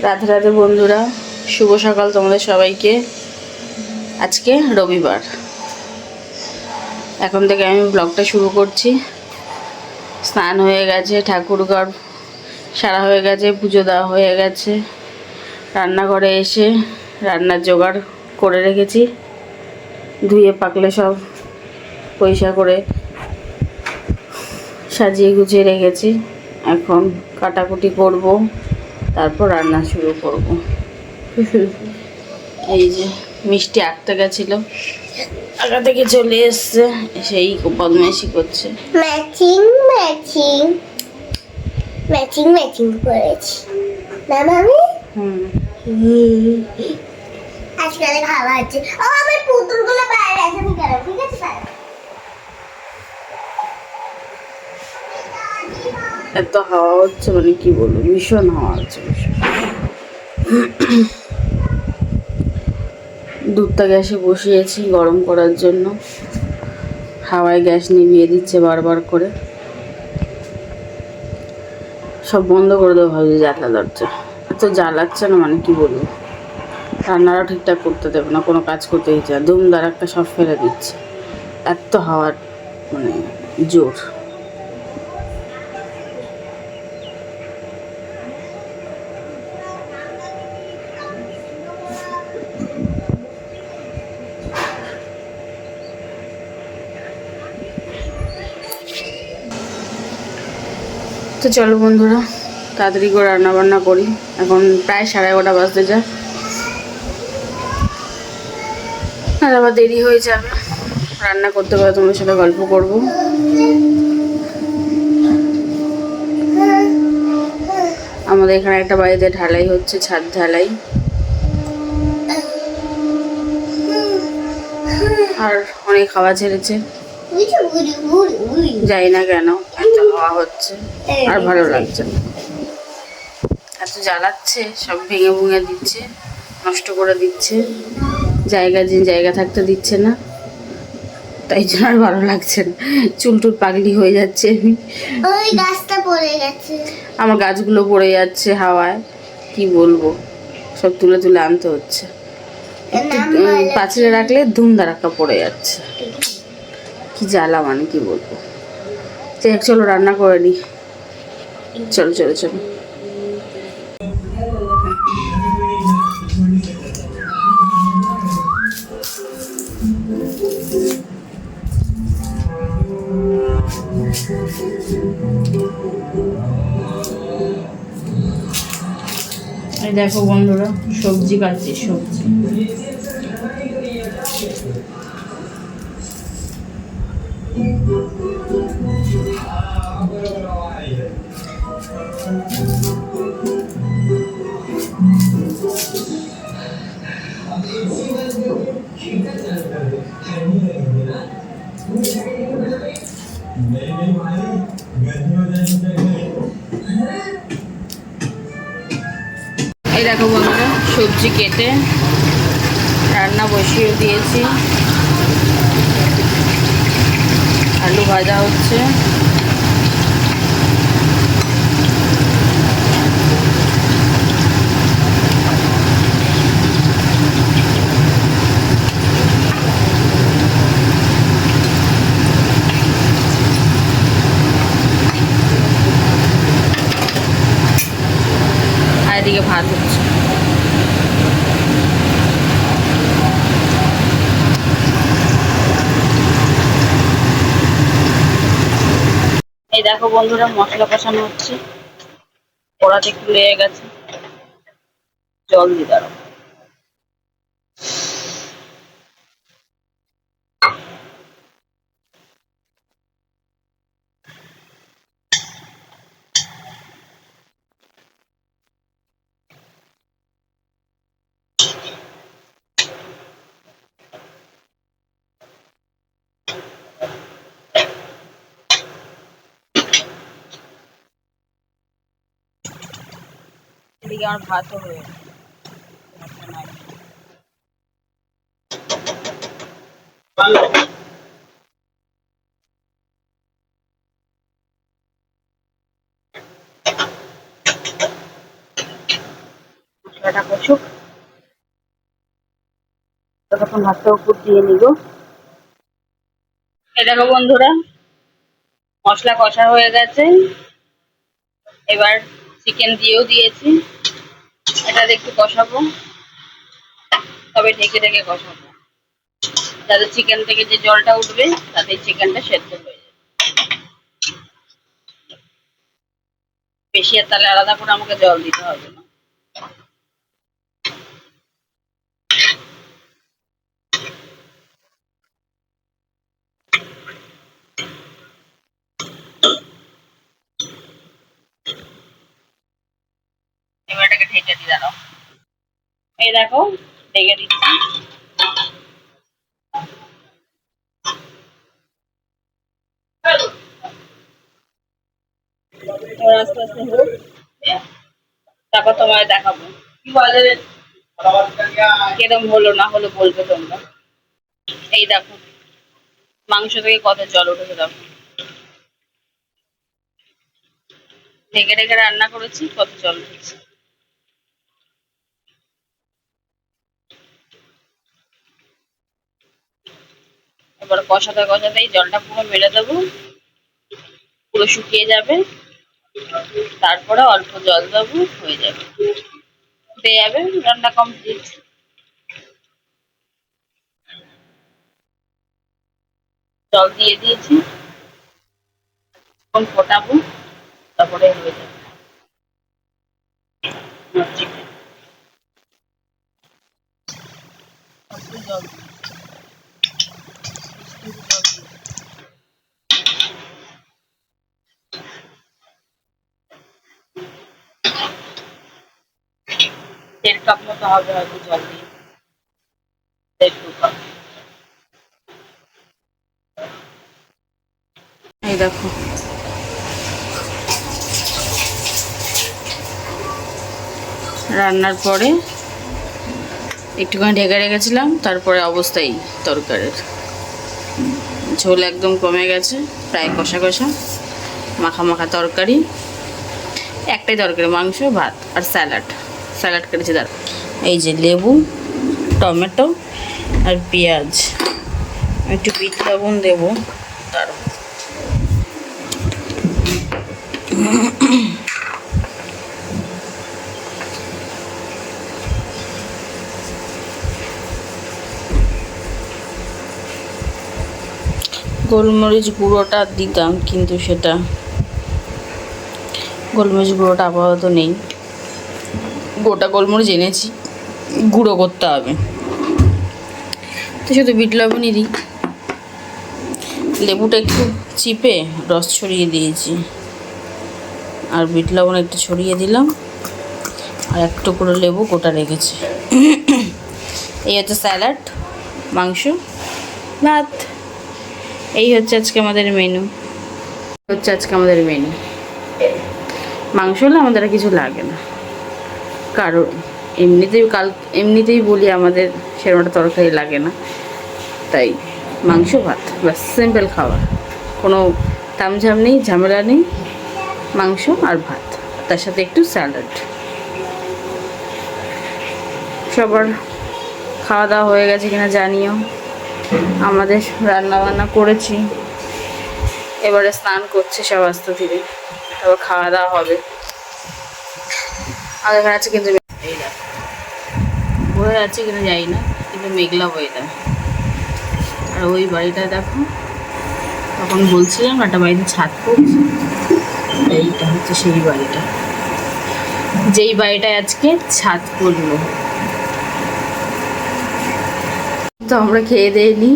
রাধে রাধে বন্ধুরা, শুভ সকাল তোমাদের সবাইকে। আজকে রবিবার, এখন থেকে আমি ব্লগটা শুরু করছি। স্নান হয়ে গেছে, ঠাকুর ঘর সারা হয়ে গেছে, পুজো দেওয়া হয়ে গেছে। রান্নাঘরে এসে রান্নার জোগাড় করে রেখেছি, ধুয়ে পাকলে সব পরিষ্কার করে সাজিয়ে গুছিয়ে রেখেছি। এখন কাটাকুটি করব, তারপর রান্না শুরু করব। এই যে মিষ্টি আঁকতে গেছিল, আগা থেকে চলে এসছে, সেই বদমাইশি করছে। ম্যাচিং ম্যাচিং ম্যাচিং ম্যাচিং করেছি না মামি। আজকাল খাওয়া হচ্ছে। ও আমার পুতুলগুলো বাইরে আছে, আমি গেলাম, ঠিক আছে স্যার। এত হাওয়া হচ্ছে, মানে কি বলবো, ভীষণ হাওয়া হচ্ছে। দুধটা গ্যাসে বসিয়েছি গরম করার জন্য। হাওয়ায় গ্যাস নিভিয়ে দিচ্ছে বারবার করে। সব বন্ধ করে দেবো ভাবছি, জানলা দরজা এত জ্বালাচ্ছে না, মানে কি বলবো। রান্নাটাও ঠিকঠাক করতে দেবে না, কোনো কাজ করতে দিচ্ছে না, দুম দাঁড়াক্কা সব ফেলে দিচ্ছে, এত হাওয়ার মানে জোর। তো চলো বন্ধুরা, তাড়াতাড়ি করে রান্না বান্না করি। এখন প্রায় 11:30 বাজতে যায়, আর আবার দেরি হয়ে যাবে। রান্না করতে পারে তোমার সাথে গল্প করব। আমাদের এখানে একটা বাড়িতে ঢালাই হচ্ছে, ছাদ ঢালাই। আর অনেক হাওয়া ছেড়েছে, যাই না কেন এত হাওয়া হচ্ছে, আর ভালো লাগছে না। এত জ্বালাচ্ছে, সব ভেঙে ভুঙে দিচ্ছে, নষ্ট করে দিচ্ছে, জায়গা থাকতে দিচ্ছে না। তাই জন্য আর ভালো লাগছে না, চুল পাগলি হয়ে যাচ্ছে আমি। ওই গাছটা পড়ে গেছে, আমার গাছগুলো পড়ে যাচ্ছে হাওয়ায়, কি বলবো, সব তুলে তুলে আনতে হচ্ছে। পাঁচিলে রাখলে ধুম ধারাক্কা পড়ে যাচ্ছে, কি জ্বালা, মানে কি বলবো। চলো রান্না করে নি, চলো চলো চলো। এই দেখো বন্ধুরা, সবজি কাটছি, সবজি। এই দেখো বন্ধুরা, সবজি কেটে রান্না বসিয়ে দিয়েছি, আলু ভাজা হচ্ছে। আর এদিকে ভাত হচ্ছে। এই দেখো বন্ধুরা, মশলা কষানো হচ্ছে, কড়াতে একটু লেগে গেছে, জল দিয়ে দাঁড়াবো। এদিকে আমার ভাতও হয়ে গেছে। মশলাটা কষুক, ততক্ষণ ভাতটা উপর দিয়ে নিব। এই দেখো বন্ধুরা, মশলা কষা হয়ে গেছে, এবার চিকেন দিয়েও দিয়েছি। এটা একটু কষাবো, তবে ঢেকে ঢেকে কষাবো, যাতে চিকেন থেকে যে জলটা উঠবে তাতে চিকেনটা সেদ্ধ হয়ে যাবে। বেশি আর তাহলে আলাদা করে আমাকে জল দিতে হবে না। এবার এটাকে ঢেকে দিয়ে দাও। এই দেখো, ঢেকে দিচ্ছি। আস্তে আস্তে হোক, তারপর তোমায় দেখাবো কিরম হলো না হলো, বলবে তোমরা। এই দেখো, মাংস থেকে কত জল উঠেছে দেখো, ঢেকে ঢেকে রান্না করেছি, কত জল উঠেছে। এবার কষাতে কষাতেই জলটা পুরো মেরে দেবো, পুরো শুকিয়ে যাবে, তারপরে অল্প জল দেবো, হয়ে যাবে, ফুটে যাবে, রান্না কমপ্লিট। জল দিয়ে দিয়েছি, এখন ফোটাবো, তারপরে হয়ে যাবে চিকেন। জল দেড় কাপ মতো হবে হয়তো জল দিয়ে, দেড় দু কাপ। এই দেখো, রান্নার পরে একটুখানি ঢেকে রেখেছিলাম, তারপরে অবস্থাই তরকারির ঝোল একদম কমে গেছে, প্রায় কষা কষা মাখা মাখা তরকারি। একটাই তরকারি, মাংস ভাত আর স্যালাড। স্যালাড করেছি দাঁড়া, এই যে লেবু, টমেটো আর পেঁয়াজ, একটু বিট লবণ দেবো তার। গোলমরিচ গুঁড়োটা দিতাম, কিন্তু সেটা গোলমরিচ গুঁড়োটা আপাতত নেই। গোটা গোলমরিচ এনেছি, গুঁড়ো করতে হবে, তো শুধু বিট লবণই দিই। লেবুটা একটু চিপে রস ছড়িয়ে দিয়েছি, আর বিট লবণ একটু ছড়িয়ে দিলাম, আর এক টুকরো লেবু গোটা রেখেছি। এই হচ্ছে স্যালাড, মাংস, ভাত। এই হচ্ছে আজকে আমাদের মেনু। মাংস হলে আমাদের আর কিছু লাগে না, কারণ এমনিতেই বলি আমাদের সেরকম একটা তরকারি লাগে না, তাই মাংস ভাত ব্যাস, সিম্পল খাবার, কোনো তামঝাম নেই, ঝামেলা নেই, মাংস আর ভাত, তার সাথে একটু স্যালাড। সবার খাওয়া দাওয়া হয়ে গেছে কিনা জানিও। আমাদের রান্না বান্না করেছি, এবারে স্নান করছে সব আস্তে ধীরে, তারপর খাওয়া দাওয়া হবে। আর এখানে আছে কিন্তু এই দেখো, বয়ে আছে কিনা যাই না, কিন্তু মেঘলা ওয়েদার। আর ওই বাড়িটা দেখো, তখন বলছিলাম একটা বাড়িতে ছাদ পড়ছে, এইটা হচ্ছে সেই বাড়িটা, যেই বাড়িটায় আজকে ছাদ পড়লো। তো আমরা খেয়ে দিয়ে নিই,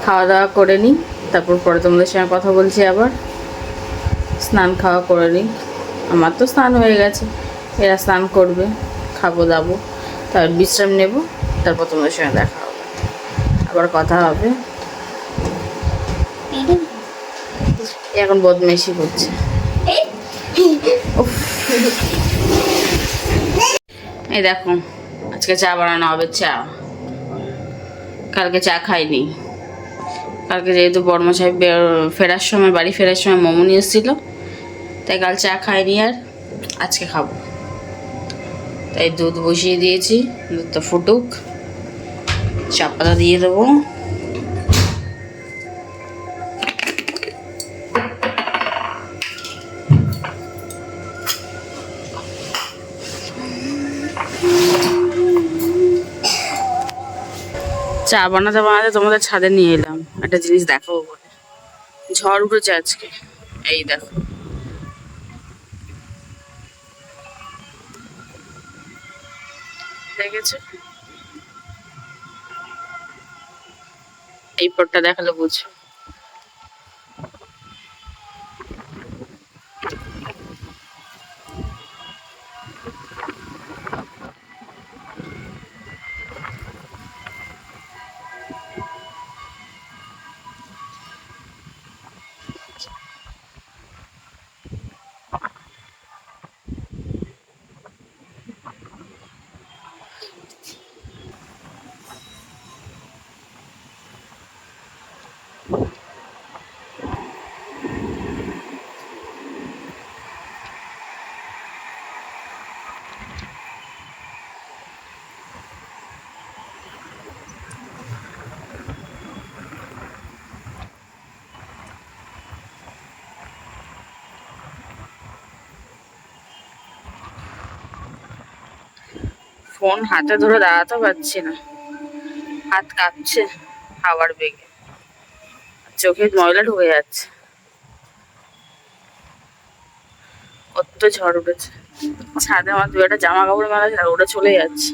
খাওয়া দাওয়া করে নিই, তারপর পরে তোমাদের সঙ্গে কথা বলছি। আবার স্নান খাওয়া করে নিই, আমার তো স্নান হয়ে গেছে, এরা স্নান করবে, খাবো দাবো, তারপর বিশ্রাম নেব, তারপর তোমাদের সঙ্গে দেখা হবে, আবার কথা হবে। এখন বদমাইশি করছে। এই দেখো, আজকে চা বানানো হবে, চা। কালকে চা খাইনি, কালকে যেহেতু বর্মা সাহেব ফেরার সময়, বাড়ি ফেরার সময় মোমো নিয়ে এসেছিল, তাই কাল চা খাইনি, আর আজকে খাবো। তাই দুধ বসিয়ে দিয়েছি, দুধটা ফুটুক, চা পাতা দিয়ে দেবো। চা বানাতে বানাতে তোমাদের ছাদে নিয়ে এলাম একটা জিনিস দেখাবো বলে। ঝড় উঠেছে আজকে, এই দেখো। দেখেছো? এই পটটা দেখালে বুঝো। ফোন হাতে ধরে দাঁড়াতে পারছি না, হাত কাঁপছে হাওয়ার বেগে, চোখে ময়লা ঢুকে যাচ্ছে, কত ঝড় উঠেছে। ছাদে আমার দু একটা জামা কাপড় মেলা ছিল, ওটা চলে যাচ্ছে।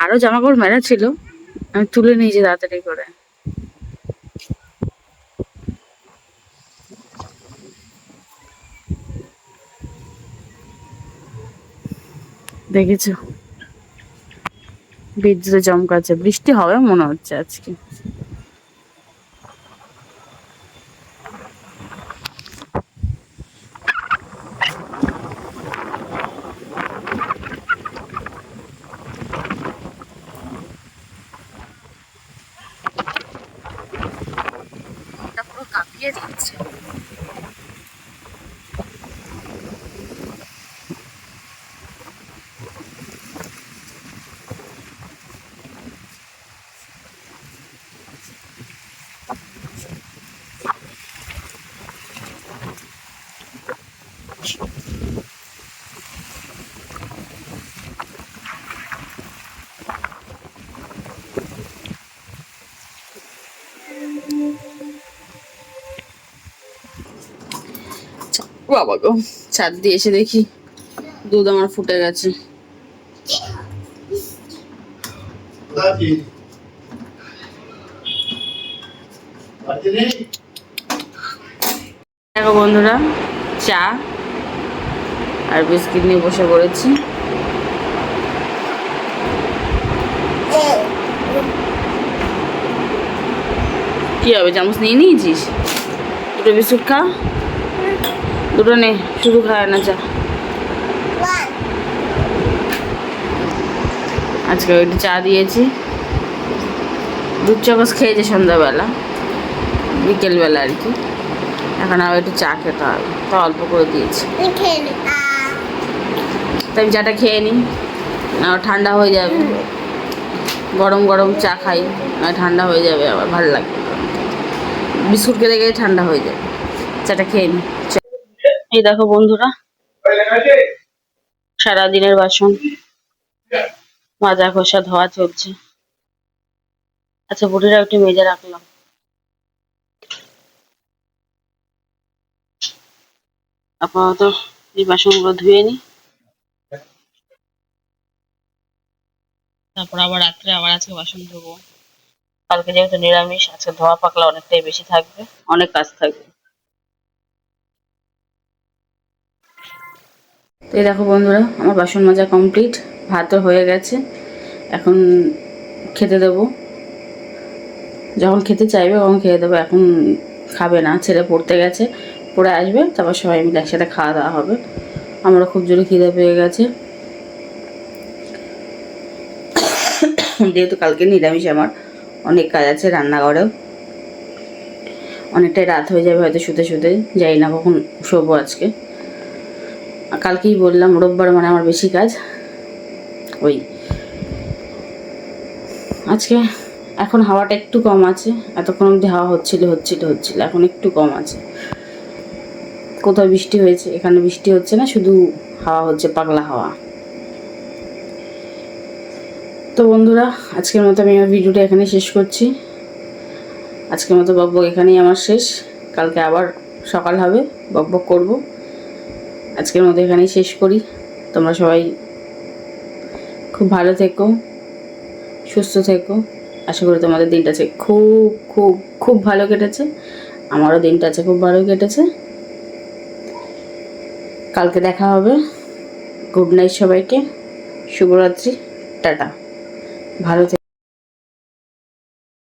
আরো জামা কাপড় মেলা ছিল, আমি তুলে নিয়েছি তাড়াতাড়ি করে। দেখেছো বিদ্যুতে চমকাচ্ছে, বৃষ্টি হবে মনে হচ্ছে আজকে। পুরো কাঁপিয়ে দিচ্ছে। বাবা গো, ছাদ দিয়ে এসে দেখি দুধ আমার ফুটে গেছে। দেখো বন্ধুরা, চা আর বিস্কিট নিয়ে বসে পড়েছি। কি হবে, চামচ নিয়ে নিয়েছিস? দুটো বিস্কুট খা, দুটো নে, শুধু খায় না চা। আজকে ওইটা চা দিয়েছি, দুধ চামচ খেয়েছে সন্ধ্যাবেলা বিকেলবেলা আর কি। এখন আবার একটু চা খেতে হবে, তা অল্প করে দিয়েছি। তাই আমি চাটা খেয়ে নিই, না ঠান্ডা হয়ে যাবে। গরম গরম চা খাই, ঠান্ডা হয়ে যাবে, আবার ভালো লাগবে। বিস্কুট খেতে গেলে ঠান্ডা হয়ে যাবে, চাটা খেয়ে নিই। এই দেখো বন্ধুরা, সারাদিনের বাসন মাজা ঘষা ধোয়া চলছে। আচ্ছা, বুড়িরা একটু মেজে রাখলাম। আপাতত এই বাসনগুলো ধুয়ে নিই, তারপর আবার রাত্রে আবার আজকে বাসন ধোবো। কালকে যেহেতু নিরামিষ, আজকে ধোয়া পাকলা অনেকটাই বেশি থাকবে, অনেক কাজ থাকবে। তো এই দেখো বন্ধুরা, আমার বাসন মাজা কমপ্লিট, ভাতও হয়ে গেছে। এখন খেতে দেবো, যখন খেতে চাইবে তখন খেয়ে দেবো। এখন খাবে না, ছেলে পড়তে গেছে, পড়ে আসবে, তারপর সবাই মিলে একসাথে খাওয়া দাওয়া হবে। আমারও খুব জোরে খিদে পেয়ে গেছে, যেহেতু কালকে নিরামিষ, আমার অনেক কাজ আছে রান্নাঘরেও। অনেকটাই রাত হয়ে যাবে হয়তো শুতে শুতে, যাই না কখন শোবো আজকে। কালকেই বললাম রোববার মানে আমার বেশি কাজ। ওই আজকে এখন হাওয়াটা একটু কম আছে, এতক্ষণ অবধি হাওয়া হচ্ছিল, এখন একটু কম আছে। কোথাও বৃষ্টি হয়েছে, এখানে বৃষ্টি হচ্ছে না, শুধু হাওয়া হচ্ছে, পাগলা হাওয়া। তো বন্ধুরা, আজকের মতো আমি আমার ভিডিওটা এখানেই শেষ করছি। আজকের মতো বকবক এখানেই আমার শেষ। কালকে আবার সকাল হবে, বকবক করব। আজকের মতো এখানেই শেষ করি। তোমরা সবাই খুব ভালো থেকো, সুস্থ থেকো। আশা করি তোমাদের দিনটা আছে খুব খুব খুব ভালো কেটেছে। আমারও দিনটা আছে খুব ভালো কেটেছে। কালকে দেখা হবে। গুড নাইট সবাইকে, শুভরাত্রি, টাটা, ভালো থেকো।